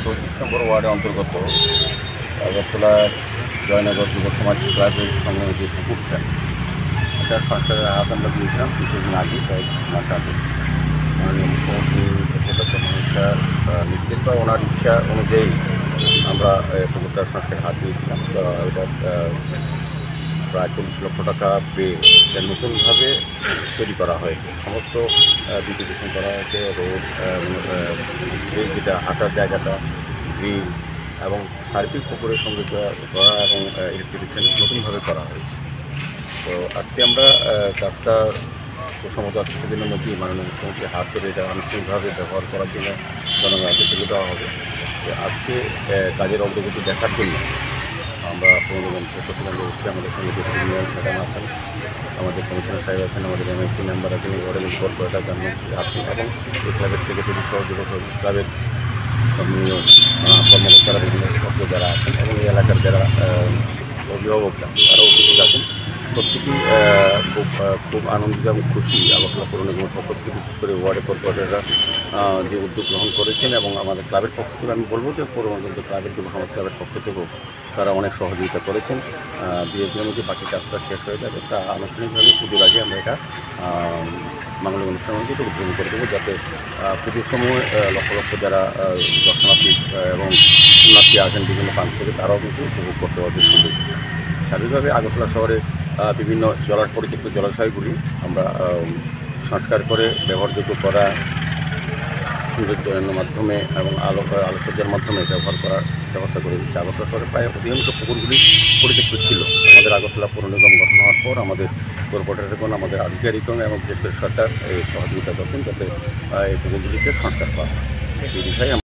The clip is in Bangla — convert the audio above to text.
34 নম্বর ওয়ার্ডের অন্তর্গত আগরতলা জয়নগর যুব সমাজ ক্লাবের সামনে যে পুকুরটা, এটা সরকারের হাত আমরা দিয়েছিলাম কিছুদিন আগে, প্রায় মাস আগে। মাননীয় মুখ্যমন্ত্রী নির্দেশ বা ওনার ইচ্ছা অনুযায়ী আমরা পুকুরটার সংস্কারের হাত দিয়েছিলাম। তো এটা প্রায় 40 লক্ষ টাকা পেয়ে এটা নতুনভাবে তৈরি করা হয়েছে। সমস্ত বিউটিফিকেশন করা হয়েছে, রোড, যেটা হাঁটার জায়গাটা, গ্রিল এবং সার্বিক পুকুরের সঙ্গে করা এবং ইলেকট্রিফিকেশন নতুনভাবে করা হয়েছে। তো আজকে আমরা কাজটা সুসমত কিছুদিনের মধ্যেই মাননীয় মুখ্যমন্ত্রীর হাত ধরে এটা আনুষ্ঠানিকভাবে ব্যবহার করার জন্য জনগণকে তুলে দেওয়া হবে। আজকে কাজের অগ্রগতি দেখার জন্য আমরা চট্টগ্রামে বসে আমাদের সঙ্গে ডেপুটি মেয়র ম্যাডাম আছেন, আমাদের কমিশনার সাহেব আছেন, আমাদের এমআইসি মেম্বার আছেন, ওয়ার্ডের কর্পোরেটর আছেন এবং এই ক্লাবের সেক্রেটারি সহ যুব ক্লাবের সম্মানীয় কর্মকর্তারা, বিভিন্ন পক্ষ যারা আছেন এবং এই এলাকার যারা অভিভাবকরা তারা উপস্থিত আছেন। প্রত্যেকেই খুব আনন্দিত এবং খুশি আগরতলা পৌর নিগমের পক্ষ থেকে, বিশেষ করে ওয়ার্ডের কর্পোরেটররা যে উদ্যোগ গ্রহণ করেছেন এবং আমাদের ক্লাবের পক্ষ থেকে আমি বলবো যে পৌর নিগম ক্লাবের যুব সমাজ ক্লাবের পক্ষ থেকেও তারা অনেক সহযোগিতা করেছেন। 2-1 মধ্যে বাকি কাজটা শেষ হয়ে যাবে। তা আনুষ্ঠানিকভাবে পুজোর আগে আমরা এটা মাঙ্গলিক অনুষ্ঠানের মধ্যে এটা উদ্বোধন করে দেবো, যাতে পুজোর সময় লক্ষ লক্ষ যারা দর্শনার্থী এবং পুণ্যার্থী আসেন বিভিন্ন প্রান্ত থেকে, তারাও কিন্তু উপভোগ করতে পারবে সুন্দর। স্বাভাবিকভাবে আগরতলা শহরে বিভিন্ন পরিত্যক্ত জলাশয়গুলি আমরা সংস্কার করে ব্যবহারযোগ্য করা, সৌন্দর্যায়নের মাধ্যমে এবং আলোকসজ্জার মাধ্যমে ব্যবহার করার ব্যবস্থা করে দিচ্ছে। আগরতলা শহরে প্রায় অধিকাংশ পুকুরগুলি পরিত্যক্ত ছিল। আমাদের আগরতলা পৌর নিগম গঠন হওয়ার পর আমাদের কর্পোরেটরগণ, আমাদের আধিকারিকগণ এবং বিশেষ করে সরকার এই সহযোগিতা করছেন যাতে এই পুকুরগুলিকে সংস্কার করা হয়। এই বিষয়ে আমরা